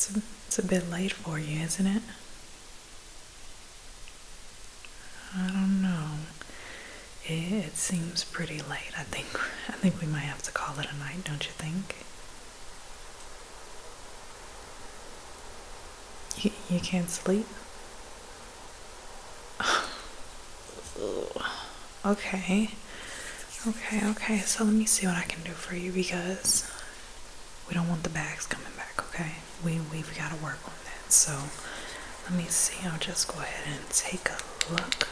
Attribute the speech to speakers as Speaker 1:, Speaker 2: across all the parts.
Speaker 1: It's a bit late for you, isn't it? I don't know. It seems pretty late. I think we might have to call it a night, don't you think? You can't sleep? Okay. Okay. So let me see what I can do for you because we don't want the bags coming back, okay? We've got to work on that. So let me see. I'll just go ahead and take a look.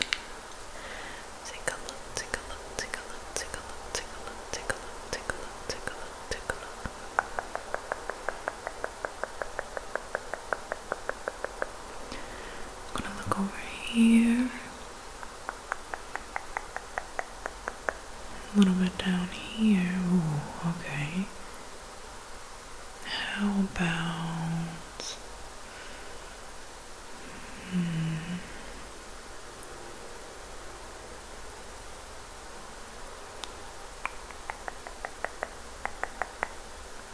Speaker 1: I'm gonna look over here. A little bit down here. Ooh, okay. How about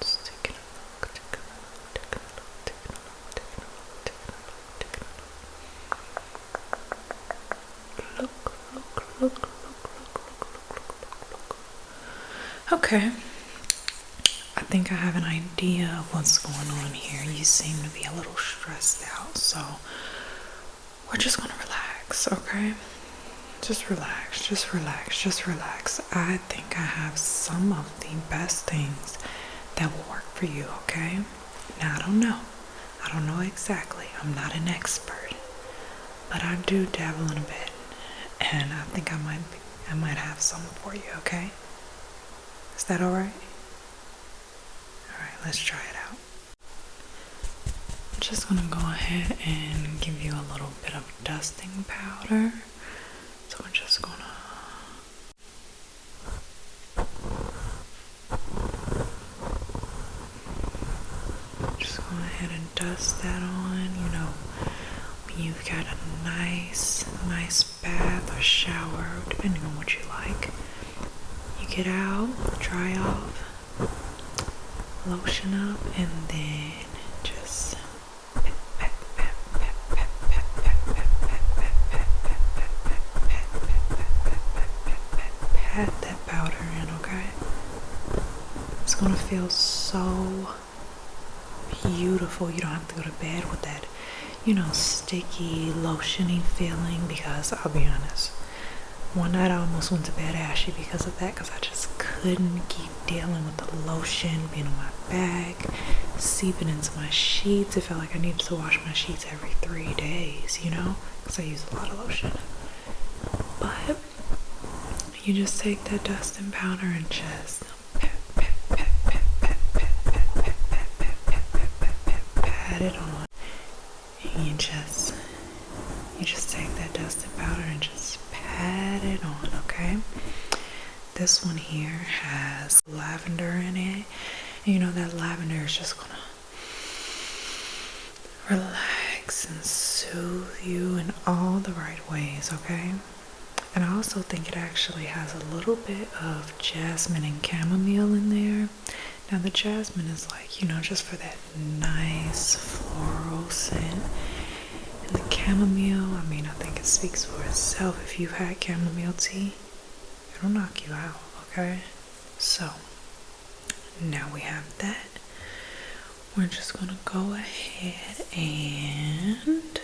Speaker 1: let's take a look, take a look. Okay. I think I have an idea of what's going on here. You seem to be a little stressed out, so we're just gonna relax, okay? Just relax. I think I have some of the best things that will work for you, okay? Now, I don't know exactly. I'm not an expert, but I do dabble in a bit, and I think I might have some for you, okay? Is that alright? Alright, let's try it out. I'm just gonna go ahead and give you a little bit of dusting powder. So we're just gonna go ahead and dust that on. You know, when you've got a nice bath or shower, depending on what you like. You get out, dry off, lotion up, and then just pat that powder in, okay? It's gonna feel so beautiful. You don't have to go to bed with that, sticky, lotiony feeling, because I'll be honest, one night I almost went to bed ashy because of that, because I just couldn't keep dealing with the lotion being on my back, seeping into my sheets. It felt like I needed to wash my sheets every 3 days, because I use a lot of lotion. But you just take that dusting powder and just pat it on. And you just take that dusting powder and just pat it on, okay? This one here has lavender in it. And that lavender is just gonna relax and soothe you in all the right ways, okay? And I also think it actually has a little bit of jasmine and chamomile in there. Now the jasmine is like, just for that nice floral scent. And the chamomile, I think it speaks for itself. If you've had chamomile tea, it'll knock you out, okay? So, now we have that. We're just gonna go ahead and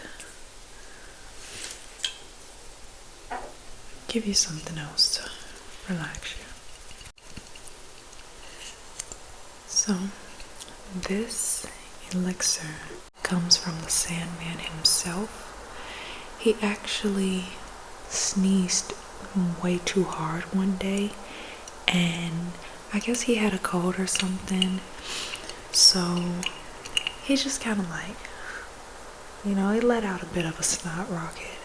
Speaker 1: give you something else to relax you. So, this elixir comes from the Sandman himself. He actually sneezed way too hard one day, and I guess he had a cold or something, so he just kind of he let out a bit of a snot rocket,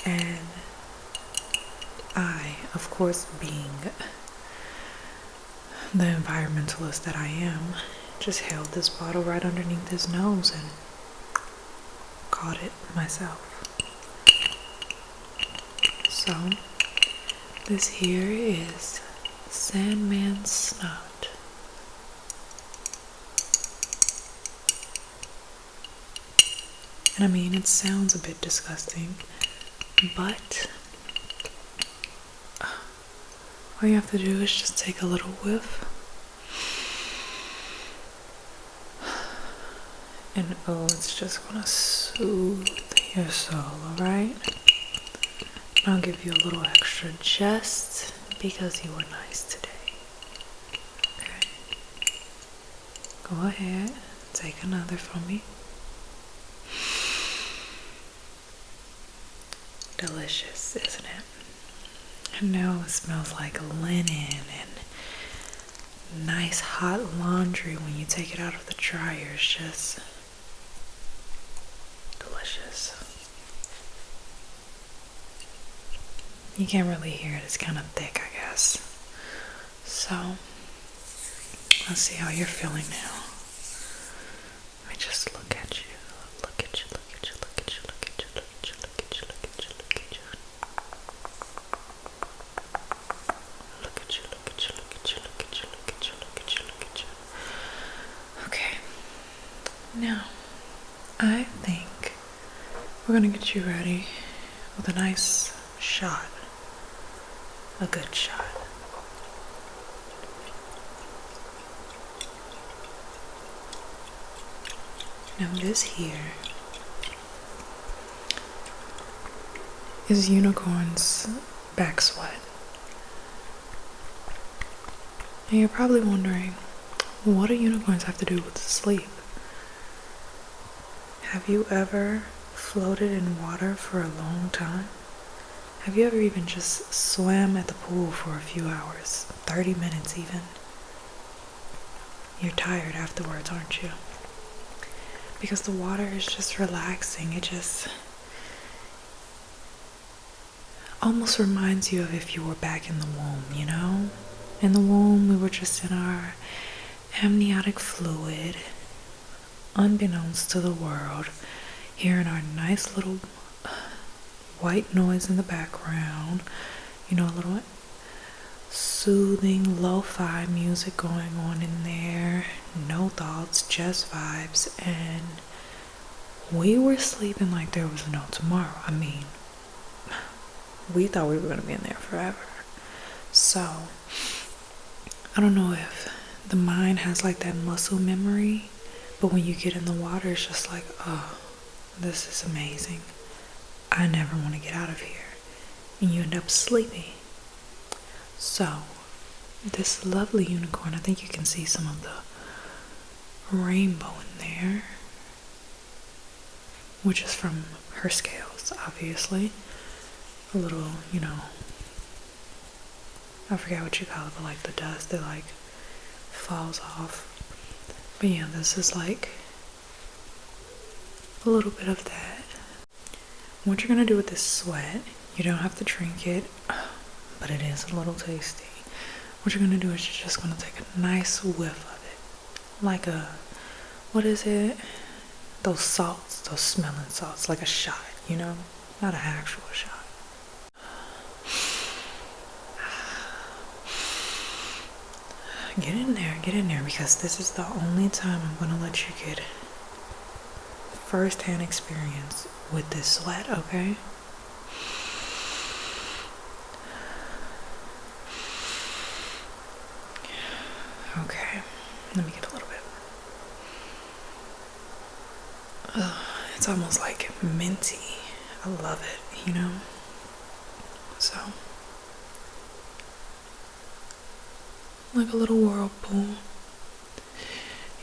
Speaker 1: and I, of course, being the environmentalist that I am, just held this bottle right underneath his nose and caught it myself. So, this here is Sandman Snot. And I mean, it sounds a bit disgusting, but all you have to do is just take a little whiff. And oh, it's just gonna soothe your soul, alright? I'll give you a little extra just because you were nice today. Okay? Go ahead, take another from me. Delicious, isn't it? And now it smells like linen and nice hot laundry when you take it out of the dryer. It's just delicious. You can't really hear it, it's kind of thick, I guess. So, let's see how you're feeling now. Let me just look at you. Look at you, look at you, look at you, look at you, look at you, look at you, look at you, look at you. Look at you, look at you, look at you, look at you, look at you, look at you, look at you. Okay. Now, I think we're gonna get you ready with a nice shot. A good shot. Now this here is unicorn's back sweat. And you're probably wondering, what do unicorns have to do with sleep? Have you ever floated in water for a long time? Have you ever even just swam at the pool for a few hours, 30 minutes even? You're tired afterwards, aren't you? Because the water is just relaxing. It just almost reminds you of if you were back in the womb, you know? In the womb, we were just in our amniotic fluid, unbeknownst to the world, hearing our nice little white noise in the background, you know, a little soothing lo-fi music going on in there, no thoughts, just vibes, and we were sleeping like there was no tomorrow. I mean, we thought we were going to be in there forever. So, I don't know if the mind has like that muscle memory, but when you get in the water, it's just like, oh, this is amazing. I never want to get out of here. And you end up sleeping. So, this lovely unicorn, I think you can see some of the rainbow in there, which is from her scales, obviously. A little, you know, I forget what you call it, but like the dust that like falls off. But yeah, this is like a little bit of that. What you're gonna do with this sweat, you don't have to drink it, but it is a little tasty. What you're gonna do is you're just gonna take a nice whiff of it. Like a, what is it? Those salts, those smelling salts, like a shot, you know? Not an actual shot. Get in there, because this is the only time I'm gonna let you get first-hand experience with this sweat, okay? Okay, let me get a little bit. It's almost like minty. I love it, you know? So, like a little whirlpool.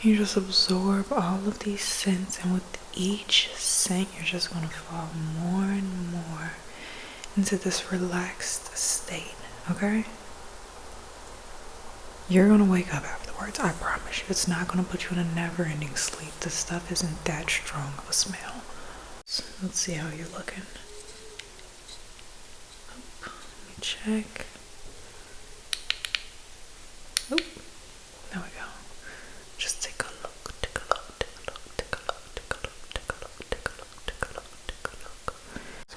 Speaker 1: You just absorb all of these scents, and with each scent, you're just going to fall more and more into this relaxed state, okay? You're going to wake up afterwards, I promise you. It's not going to put you in a never-ending sleep. This stuff isn't that strong of a smell. So let's see how you're looking. Let me check. Oh, there we go. Just take a look, take a look, take a look, take a look, take a look, take a look, take a look, take a look, take a look.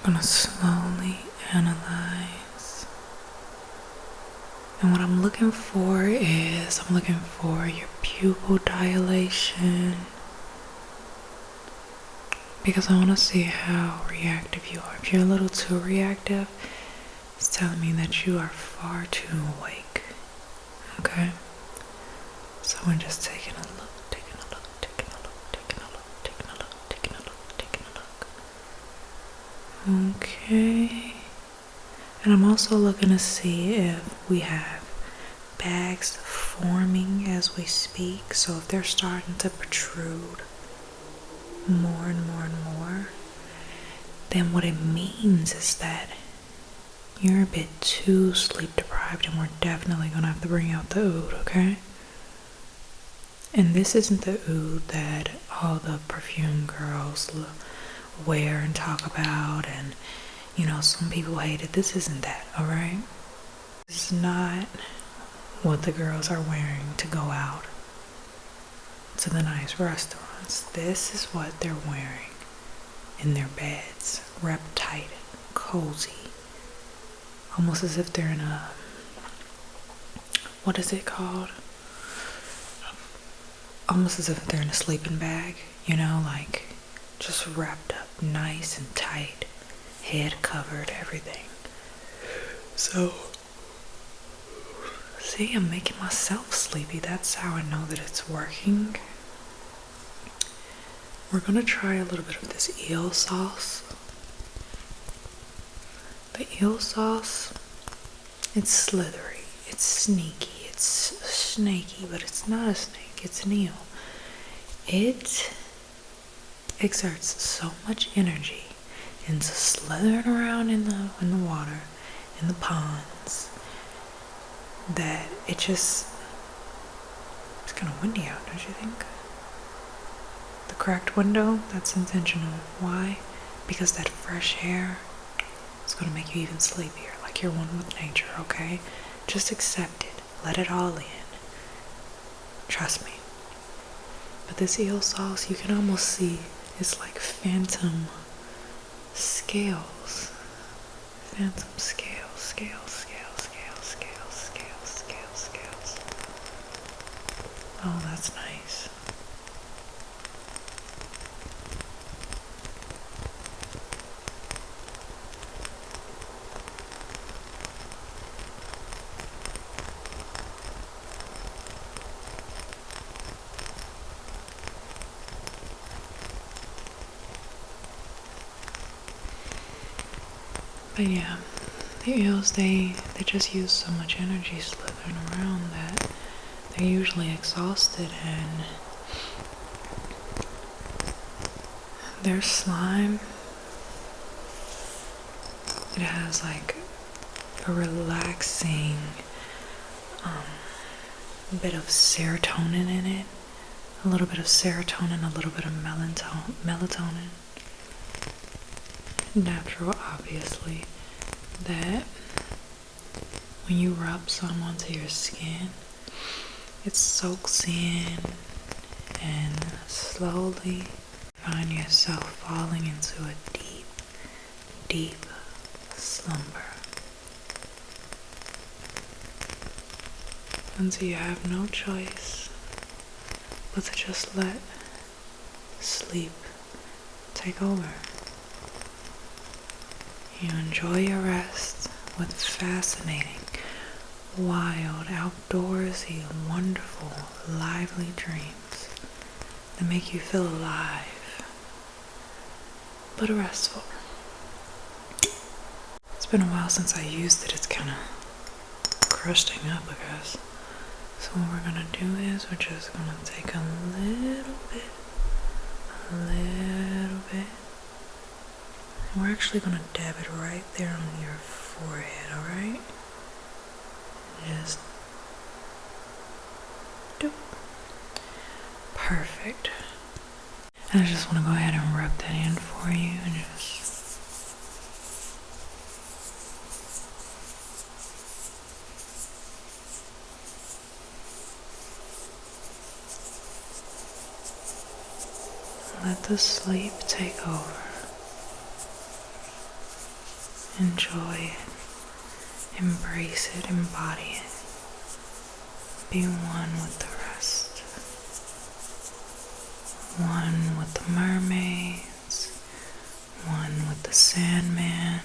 Speaker 1: I'm gonna slowly analyze. And what I'm looking for is, I'm looking for your pupil dilation. because I want to see how reactive you are. If you're a little too reactive, it's telling me that you are far too awake. Okay? So we're just taking a look, taking a look, taking a look, taking a look, taking a look, taking a look, taking a look. Okay. And I'm also looking to see if we have bags forming as we speak. So if they're starting to protrude more and more and more, then what it means is that you're a bit too sleep deprived, and we're definitely gonna have to bring out the oud, okay? And this isn't the oud that all the perfume girls wear and talk about, and you know, some people hate it. This isn't that, alright? This is not what the girls are wearing to go out to the nice restaurants. This is what they're wearing in their beds, wrapped tight, cozy, almost as if they're in a, what is it called? Almost as if they're in a sleeping bag, you know, like just wrapped up nice and tight, head covered, everything. So, see, I'm making myself sleepy. That's how I know that it's working. We're gonna try a little bit of this eel sauce. The eel sauce, it's slithery, it's sneaky, it's snaky, but it's not a snake, it's an eel. It exerts so much energy into slithering around in the water, in the ponds, that it's kind of windy out, don't you think? The cracked window, that's intentional. Why? Because that fresh air is going to make you even sleepier, like you're one with nature, okay? Just accept it. Let it all in. Trust me. But this eel sauce, you can almost see it's like phantom scales. Phantom scales, scales, scales, scales, scales, scales, scales, scales. Oh, that's nice. But yeah, the eels, they just use so much energy slithering around that they're usually exhausted, and their slime, it has like a relaxing bit of serotonin in it. A little bit of serotonin, a little bit of melatonin. Natural, obviously, that when you rub some onto your skin, it soaks in, and slowly find yourself falling into a deep, deep slumber until you have no choice but to just let sleep take over. You enjoy your rest with fascinating, wild, outdoorsy, wonderful, lively dreams that make you feel alive, but restful. It's been a while since I used it. It's kind of crusting up, I guess. So what we're gonna do is we're just gonna take a little bit, and we're actually gonna dab it right there on your forehead, alright? Just do. Perfect. And I just want to go ahead and rub that in for you and just let the sleep take over. Enjoy it. Embrace it. Embody it. Be one with the rest. One with the mermaids. with the Sandman,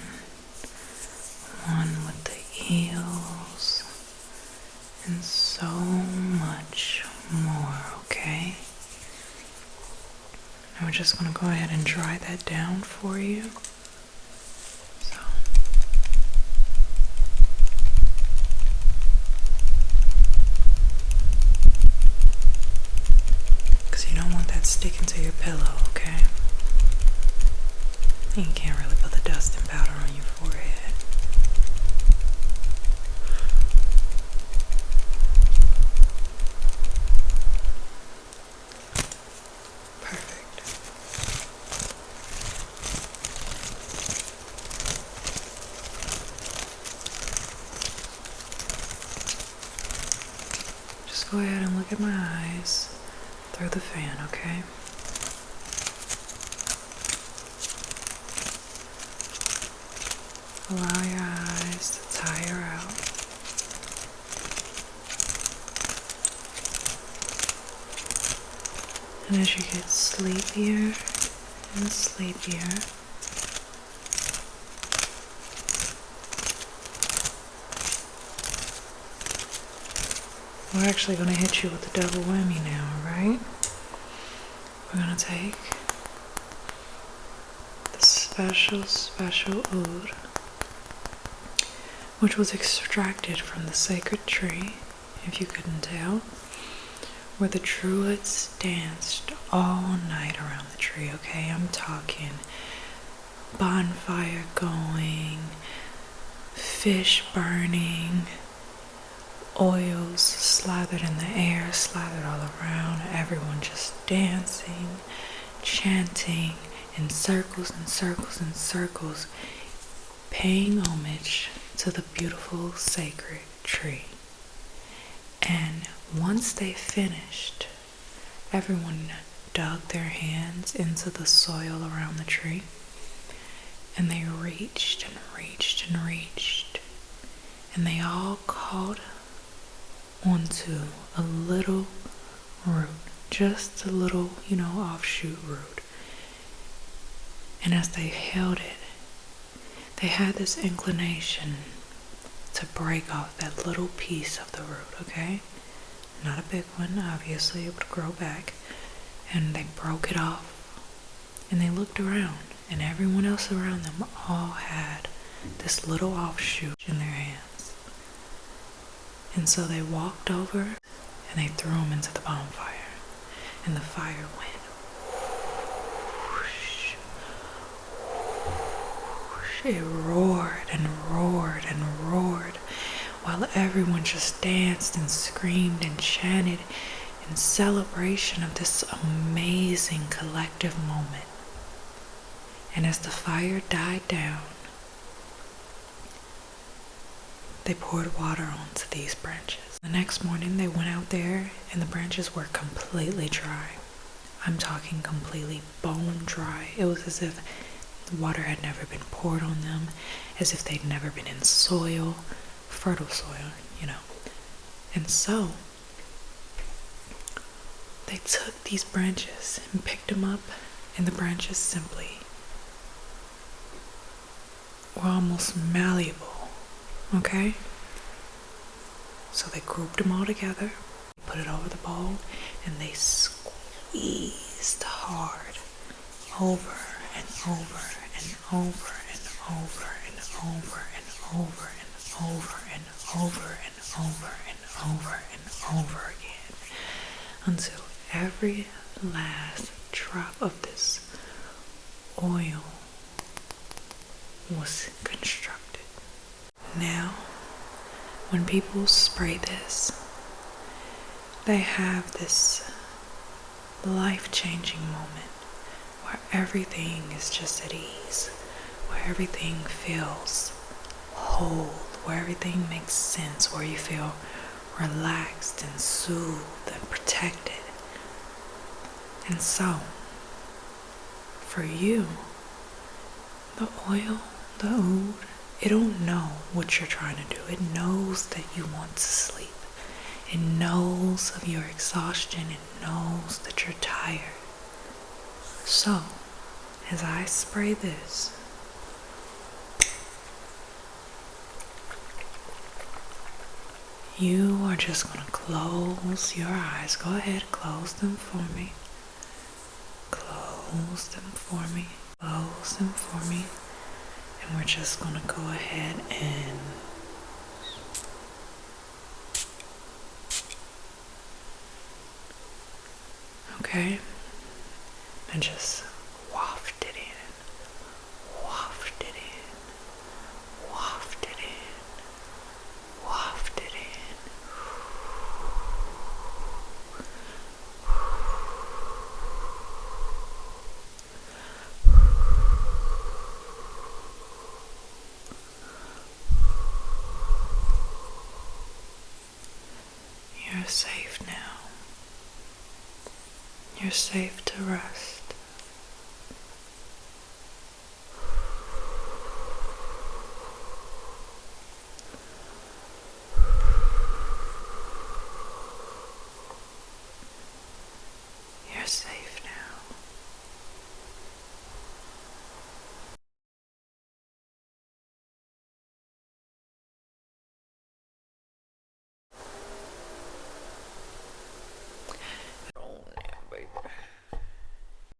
Speaker 1: one with the eels, and so much more, okay? And we're just going to go ahead and dry that down for you. So. Because you don't want that sticking to your pillow, okay? And you can't really put the dust and powder on your forehead. Just go ahead and look at my eyes through the fan, okay? Allow your eyes to tire out. And as you get sleepier and sleepier, we're actually going to hit you with a double whammy now, alright? We're going to take the special oud, which was extracted from the sacred tree, if you couldn't tell, where the druids danced all night around the tree, okay? I'm talking bonfire going, fish burning, oils slathered in the air, slathered all around, everyone just dancing, chanting in circles and circles and circles, paying homage to the beautiful sacred tree. And once they finished, everyone dug their hands into the soil around the tree, and they reached and reached and reached, and they all caught onto a little root, just a little, offshoot root. And as they held it, they had this inclination to break off that little piece of the root, okay? Not a big one, obviously, it would grow back. And they broke it off, and they looked around, and everyone else around them all had this little offshoot in their hands. And so they walked over, and they threw them into the bonfire, and the fire went whoosh, whoosh. It roared and roared and roared, while everyone just danced and screamed and chanted in celebration of this amazing collective moment. And as the fire died down, they poured water onto these branches. The next morning they went out there and the branches were completely dry. I'm talking completely bone dry. It was as if water had never been poured on them, as if they'd never been in soil, fertile soil, And so they took these branches and picked them up, and the branches simply were almost malleable, okay? So they grouped them all together, put it over the bowl, and they squeezed hard over and over and over and over and over and over and over and over and over and over and over again, until every last drop of this oil was constructed. Now, when people spray this, they have this life-changing moment where everything is just at ease, where everything feels whole, where everything makes sense, where you feel relaxed and soothed and protected. And so, for you, the oil, the oud, it don't know what you're trying to do. It knows that you want to sleep. It knows of your exhaustion. It knows that you're tired. So, as I spray this You are just going to close your eyes. Go ahead, close them for me. Close them for me. Close them for me. And we're just going to go ahead and okay, and just waft it in, waft it in, waft it in, waft it in. You're safe now. You're safe to rest.